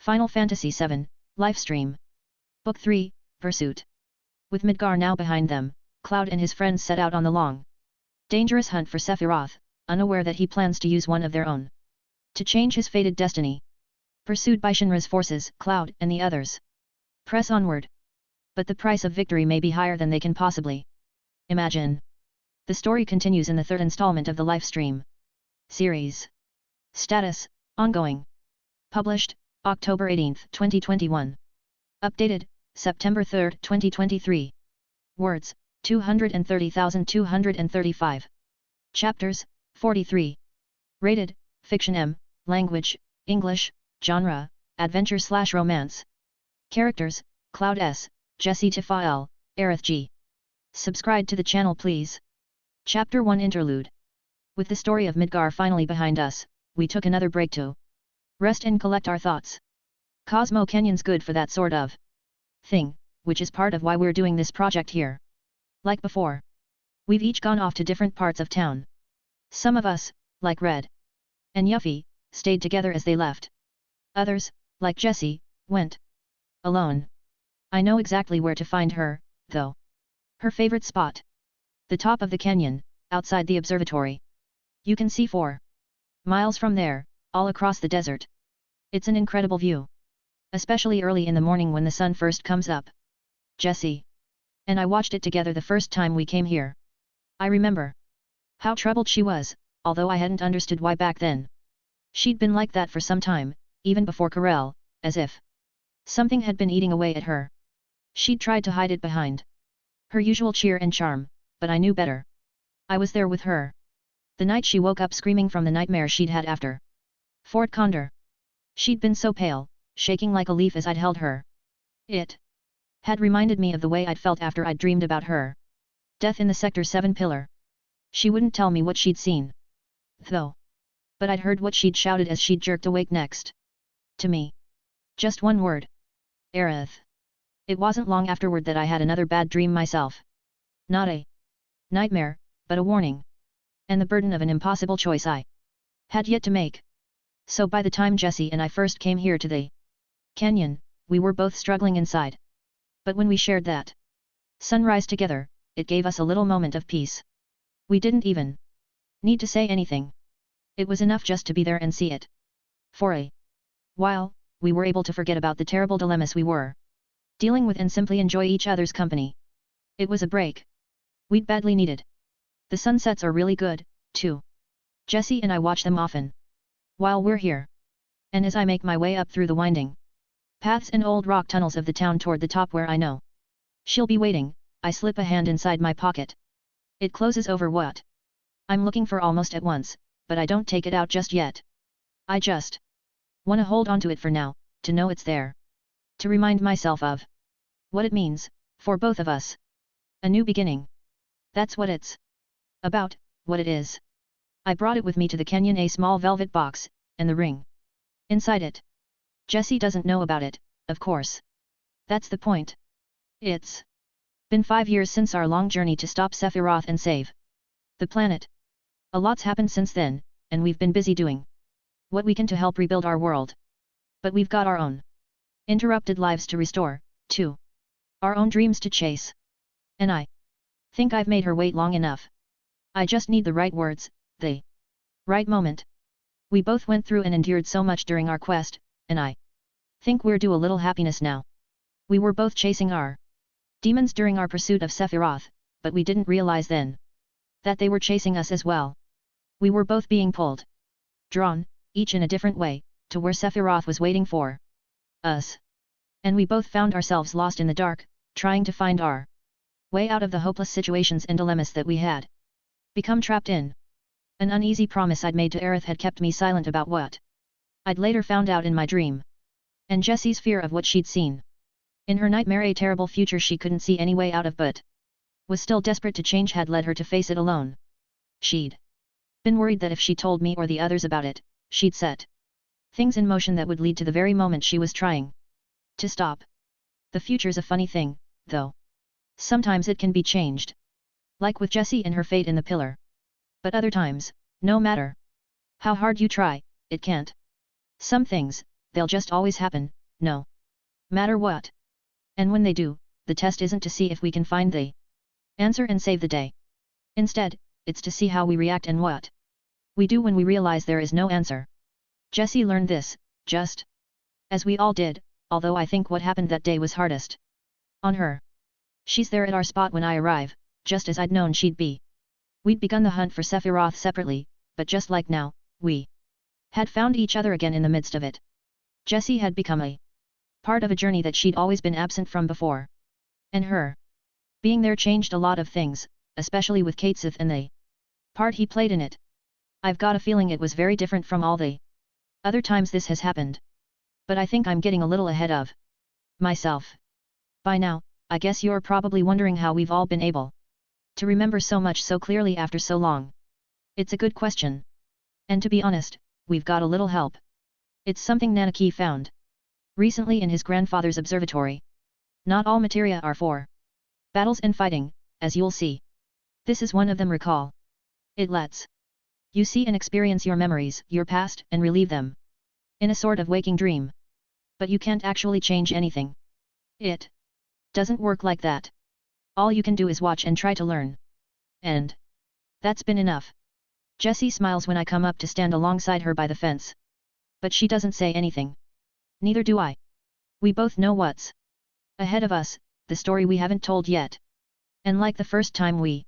Final Fantasy VII, Lifestream. Book 3, Pursuit. With Midgar now behind them, Cloud and his friends set out on the long, dangerous hunt for Sephiroth, unaware that he plans to use one of their own to change his fated destiny. Pursued by Shinra's forces, Cloud and the others press onward. But the price of victory may be higher than they can possibly imagine. The story continues in the third installment of the Lifestream series. Status, ongoing. Published, October 18, 2021. Updated, September 3, 2023. Words, 230,235. Chapters, 43. Rated, Fiction M, Language, English, Genre, Adventure/Romance. Characters, Cloud S, Jessie Tifa L, Aerith G. Subscribe to the channel please. Chapter 1 Interlude. With the story of Midgar finally behind us, we took another break to rest and collect our thoughts. Cosmo Canyon's good for that sort of thing, which is part of why we're doing this project here. Like before, we've each gone off to different parts of town. Some of us, like Red and Yuffie, stayed together as they left. Others, like Jessie, went alone. I know exactly where to find her, though. Her favorite spot. The top of the canyon, outside the observatory. You can see 4 miles from there, all across the desert. It's an incredible view. Especially early in the morning when the sun first comes up. Jessie and I watched it together the first time we came here. I remember how troubled she was, although I hadn't understood why back then. She'd been like that for some time, even before Corel, as if something had been eating away at her. She'd tried to hide it behind her usual cheer and charm, but I knew better. I was there with her the night she woke up screaming from the nightmare she'd had after Fort Condor. She'd been so pale, shaking like a leaf as I'd held her. It had reminded me of the way I'd felt after I'd dreamed about her death in the Sector 7 pillar. She wouldn't tell me what she'd seen, though. But I'd heard what she'd shouted as she'd jerked awake next to me. Just one word. Aerith. It wasn't long afterward that I had another bad dream myself. Not a nightmare, but a warning. And the burden of an impossible choice I had yet to make. So by the time Jessie and I first came here to the canyon, we were both struggling inside. But when we shared that sunrise together, it gave us a little moment of peace. We didn't even need to say anything. It was enough just to be there and see it. For a while, we were able to forget about the terrible dilemmas we were dealing with and simply enjoy each other's company. It was a break we'd badly needed. The sunsets are really good, too. Jessie and I watch them often while we're here. And as I make my way up through the winding paths and old rock tunnels of the town toward the top where I know she'll be waiting, I slip a hand inside my pocket. It closes over what I'm looking for almost at once, but I don't take it out just yet. I just wanna hold onto it for now, to know it's there. To remind myself of what it means, for both of us. A new beginning. That's what it's about, what it is. I brought it with me to the canyon, a small velvet box, and the ring inside it. Jessie doesn't know about it, of course. That's the point. It's been 5 years since our long journey to stop Sephiroth and save the planet. A lot's happened since then, and we've been busy doing what we can to help rebuild our world. But we've got our own interrupted lives to restore, too. Our own dreams to chase. And I think I've made her wait long enough. I just need the right words, the right moment. We both went through and endured so much during our quest, and I think we're due a little happiness now. We were both chasing our demons during our pursuit of Sephiroth, but we didn't realize then that they were chasing us as well. We were both being pulled, drawn, each in a different way, to where Sephiroth was waiting for us. And we both found ourselves lost in the dark, trying to find our way out of the hopeless situations and dilemmas that we had become trapped in. An uneasy promise I'd made to Aerith had kept me silent about what I'd later found out in my dream. And Jessie's fear of what she'd seen in her nightmare, a terrible future she couldn't see any way out of but was still desperate to change, had led her to face it alone. She'd been worried that if she told me or the others about it, she'd set things in motion that would lead to the very moment she was trying to stop. The future's a funny thing, though. Sometimes it can be changed. Like with Jessie and her fate in the pillar. But other times, no matter how hard you try, it can't. Some things, they'll just always happen, no matter what. And when they do, the test isn't to see if we can find the answer and save the day. Instead, it's to see how we react and what we do when we realize there is no answer. Jessie learned this, just as we all did, although I think what happened that day was hardest on her. She's there at our spot when I arrive, just as I'd known she'd be. We'd begun the hunt for Sephiroth separately, but just like now, we had found each other again in the midst of it. Jessie had become a part of a journey that she'd always been absent from before. And her being there changed a lot of things, especially with Katesith and the part he played in it. I've got a feeling it was very different from all the other times this has happened. But I think I'm getting a little ahead of myself. By now, I guess you're probably wondering how we've all been able to remember so much so clearly after so long. It's a good question. And to be honest, we've got a little help. It's something Nanaki found recently in his grandfather's observatory. Not all materia are for battles and fighting, as you'll see. This is one of them. Recall. It lets you see and experience your memories, your past, and relive them in a sort of waking dream. But you can't actually change anything. It doesn't work like that. All you can do is watch and try to learn. And that's been enough. Jessie smiles when I come up to stand alongside her by the fence. But she doesn't say anything. Neither do I. We both know what's ahead of us, the story we haven't told yet. And like the first time we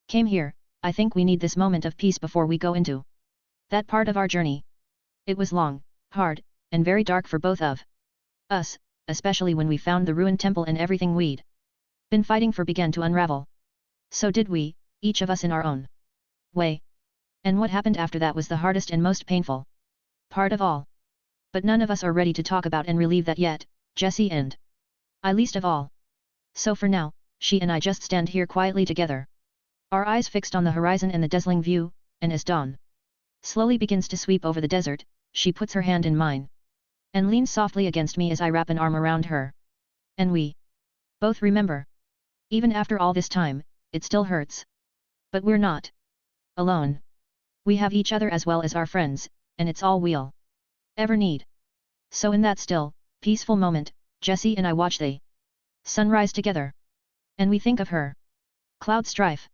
came here, I think we need this moment of peace before we go into that part of our journey. It was long, hard, and very dark for both of us, especially when we found the ruined temple and everything we'd been fighting for began to unravel. So did we, each of us in our own way. And what happened after that was the hardest and most painful part of all. But none of us are ready to talk about and relive that yet, Jessie and I least of all. So for now, she and I just stand here quietly together. Our eyes fixed on the horizon and the dazzling view, and as dawn slowly begins to sweep over the desert, she puts her hand in mine and leans softly against me as I wrap an arm around her. And we both remember. Even after all this time, it still hurts. But we're not alone. We have each other as well as our friends, and it's all we'll ever need. So in that still, peaceful moment, Jessie and I watch the sunrise together. And we think of her. Cloud Strife.